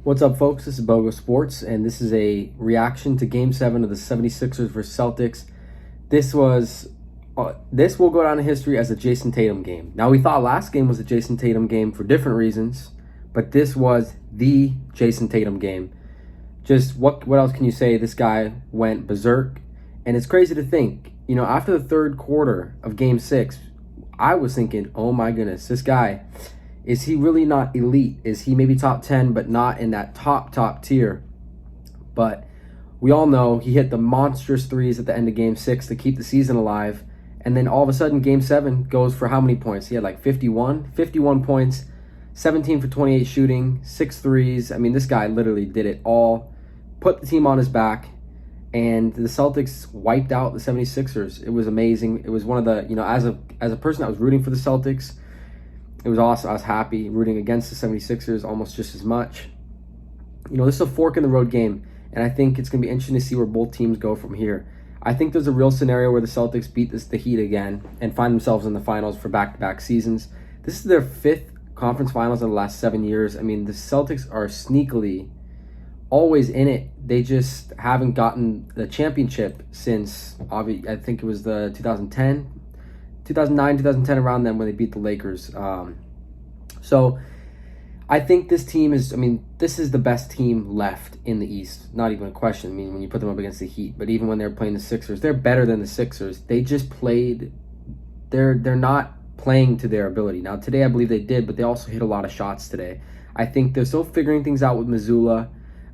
What's up, folks? This is Bogo Sports, and this is a reaction to Game 7 of the 76ers vs. Celtics. This will go down in history as a Jayson Tatum game. Now, we thought last game was a Jayson Tatum game for different reasons, but this was the Jayson Tatum game. Just what else can you say? This guy went berserk, and it's crazy to think, after the third quarter of Game 6, I was thinking, oh my goodness, this guy, is he really not elite? Is he maybe top 10, but not in that top tier? But we all know he hit the monstrous threes at the end of Game 6 to keep the season alive. And then all of a sudden, Game 7 goes for how many points? He had like 51 points, 17 for 28 shooting, 6 threes. I mean, this guy literally did it all, put the team on his back, and the Celtics wiped out the 76ers. It was amazing. It was one of the, as a person that was rooting for the Celtics, it was awesome. I was happy rooting against the 76ers almost just as much. This is a fork in the road game, and I think it's going to be interesting to see where both teams go from here. I think there's a real scenario where the Celtics beat the Heat again and find themselves in the finals for back-to-back seasons. This is their 5th conference finals in the last 7 years. I mean, the Celtics are sneakily always in it. They just haven't gotten the championship since, I think it was the 2009, 2010, around then when they beat the Lakers. So I think this team is, this is the best team left in the East. Not even a question. When you put them up against the Heat, but even when they're playing the Sixers, they're better than the Sixers. They just played, they're not playing to their ability. Now, today I believe they did, but they also hit a lot of shots today. I think they're still figuring things out with Missoula.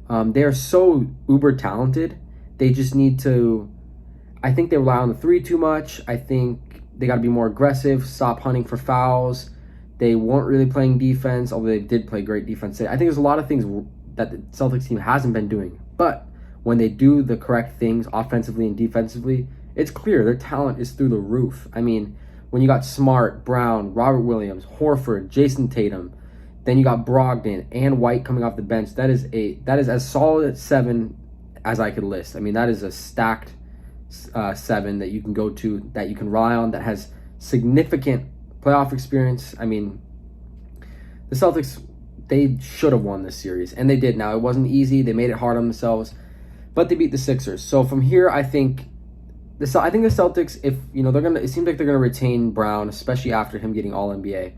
They are so uber talented. They just need to, I think they rely on the three too much. I think they got to be more aggressive, stop hunting for fouls. They weren't really playing defense, although they did play great defense. I think there's a lot of things that the Celtics team hasn't been doing. But when they do the correct things offensively and defensively, it's clear their talent is through the roof. When you got Smart, Brown, Robert Williams, Horford, Jayson Tatum, then you got Brogdon and White coming off the bench, that is as solid at 7 as I could list. That is a stacked 7 that you can go to, that you can rely on, that has significant playoff experience. The Celtics, they should have won this series, and they did. Now, it wasn't easy. They made it hard on themselves, but they beat the Sixers. So from here, I think the Celtics, if it seems like they're gonna retain Brown, especially after him getting All NBA.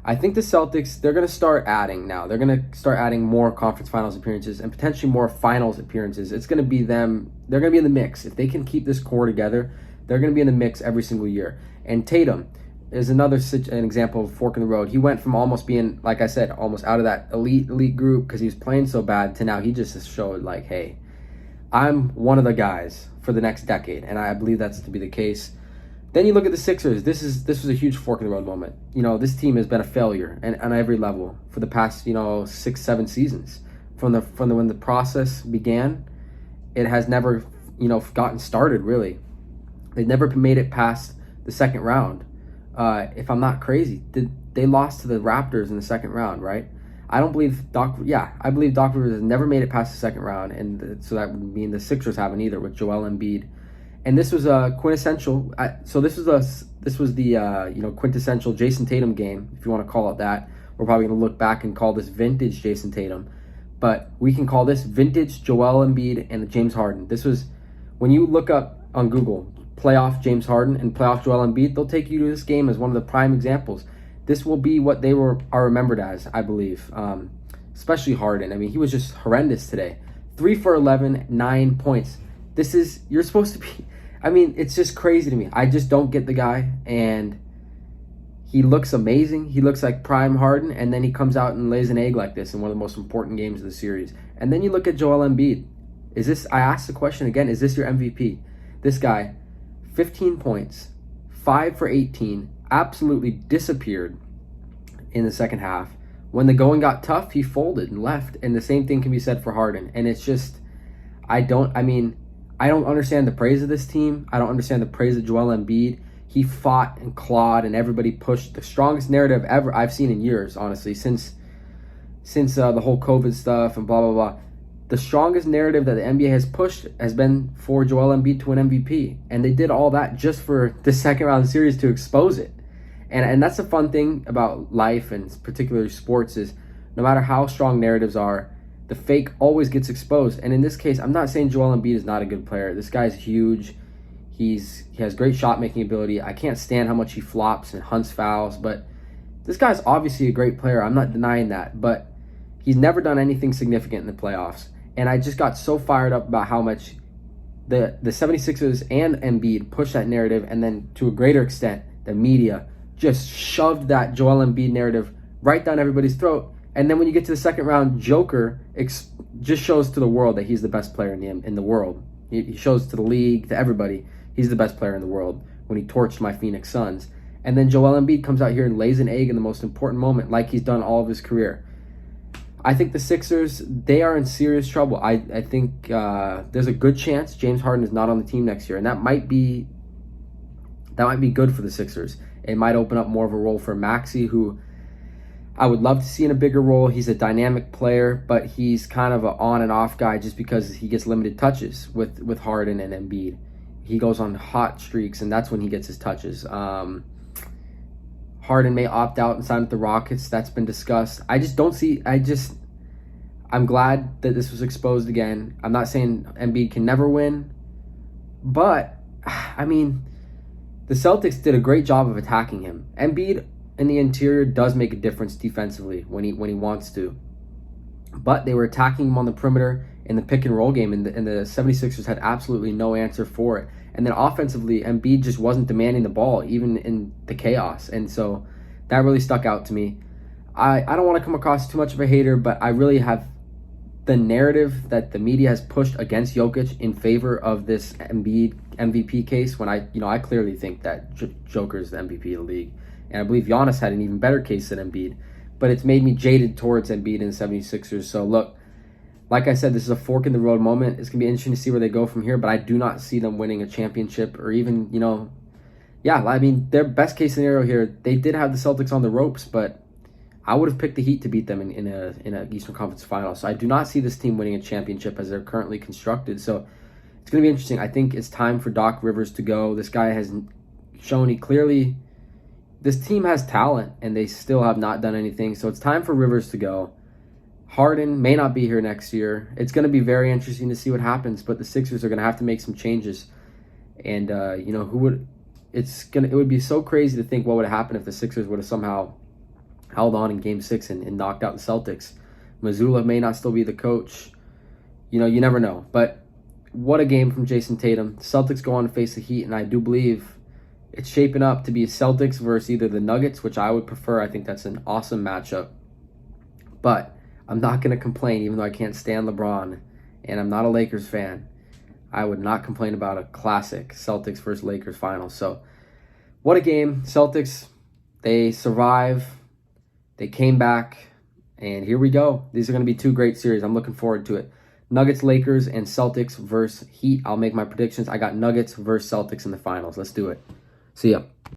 I think the Celtics, they're gonna start adding now. They're gonna start adding more conference finals appearances and potentially more finals appearances. It's gonna be them. They're gonna be in the mix. If they can keep this core together, they're gonna be in the mix every single year. And Tatum is an example of fork in the road. He went from almost being, like I said, almost out of that elite group because he was playing so bad, to now he just showed like, hey, I'm one of the guys for the next decade, and I believe that's to be the case. Then you look at the Sixers. This was a huge fork in the road moment. This team has been a failure and on every level for the past 6-7 seasons. From when the process began, it has never gotten started really. They've never made it past the second round. If I'm not crazy, they lost to the Raptors in the second round, right? I believe Doc Rivers has never made it past the second round, and so that would mean the Sixers haven't either with Joel Embiid. And this was a quintessential. This was the quintessential Jayson Tatum game, if you want to call it that. We're probably going to look back and call this vintage Jayson Tatum, but we can call this vintage Joel Embiid and James Harden. This was, when you look up on Google playoff James Harden and playoff Joel Embiid, they'll take you to this game as one of the prime examples. This will be what they are remembered as, I believe. Especially Harden. He was just horrendous today. 3 for 11, 9 points. You're supposed to be. It's just crazy to me. I just don't get the guy, and he looks amazing. He looks like prime Harden, and then he comes out and lays an egg like this in one of the most important games of the series. And then you look at Joel Embiid. I asked the question again, is this your MVP? This guy, 15 points, 5 for 18, absolutely disappeared in the second half. When the going got tough, he folded and left. And the same thing can be said for Harden. And it's just, I don't understand the praise of this team. I don't understand the praise of Joel Embiid. He fought and clawed, and everybody pushed the strongest narrative ever I've seen in years, honestly, since the whole COVID stuff and blah, blah, blah. The strongest narrative that the NBA has pushed has been for Joel Embiid to win MVP. And they did all that just for the second round series to expose it. And that's the fun thing about life, and particularly sports, is no matter how strong narratives are, the fake always gets exposed. And in this case, I'm not saying Joel Embiid is not a good player. This guy's huge. He has great shot making ability. I can't stand how much he flops and hunts fouls, but this guy's obviously a great player. I'm not denying that, but he's never done anything significant in the playoffs. And I just got so fired up about how much the 76ers and Embiid pushed that narrative, and then to a greater extent, the media just shoved that Joel Embiid narrative right down everybody's throat. And then when you get to the second round, Joker just shows to the world that he's the best player in the world. He shows to the league, to everybody, he's the best player in the world when he torched my Phoenix Suns. And then Joel Embiid comes out here and lays an egg in the most important moment like he's done all of his career. I think the Sixers, they are in serious trouble. I think there's a good chance James Harden is not on the team next year, and that might be good for the Sixers. It might open up more of a role for Maxey, who I would love to see in a bigger role. He's a dynamic player, but he's kind of an on and off guy just because he gets limited touches with Harden and Embiid. He goes on hot streaks, and that's when he gets his touches. Harden may opt out and sign with the Rockets. That's been discussed. I'm glad that this was exposed again. I'm not saying Embiid can never win, but, I mean, the Celtics did a great job of attacking him. Embiid in the interior does make a difference defensively when he wants to. But they were attacking him on the perimeter in the pick and roll game, and the 76ers had absolutely no answer for it. And then offensively, Embiid just wasn't demanding the ball, even in the chaos. And so that really stuck out to me. I don't want to come across too much of a hater, but I really have the narrative that the media has pushed against Jokic in favor of this Embiid MVP case, when I clearly think that Joker is the MVP of the league. And I believe Giannis had an even better case than Embiid. But it's made me jaded towards Embiid and the 76ers. So look, like I said, this is a fork in the road moment. It's going to be interesting to see where they go from here, but I do not see them winning a championship or even, their best case scenario here, they did have the Celtics on the ropes, but I would have picked the Heat to beat them in a Eastern Conference final. So I do not see this team winning a championship as they're currently constructed. So it's going to be interesting. I think it's time for Doc Rivers to go. This guy has shown this team has talent, and they still have not done anything. So it's time for Rivers to go. Harden may not be here next year. It's going to be very interesting to see what happens, but the Sixers are going to have to make some changes. And it would be so crazy to think what would have happened if the Sixers would have somehow held on in Game 6 and knocked out the Celtics. Mazzulla may not still be the coach. You never know. But what a game from Jayson Tatum. The Celtics go on to face the Heat, and I do believe it's shaping up to be Celtics versus either the Nuggets, which I would prefer. I think that's an awesome matchup. But I'm not going to complain, even though I can't stand LeBron, and I'm not a Lakers fan. I would not complain about a classic Celtics versus Lakers final. So, what a game. Celtics, they survive. They came back, and here we go. These are going to be two great series. I'm looking forward to it. Nuggets, Lakers, and Celtics versus Heat. I'll make my predictions. I got Nuggets versus Celtics in the finals. Let's do it. See ya.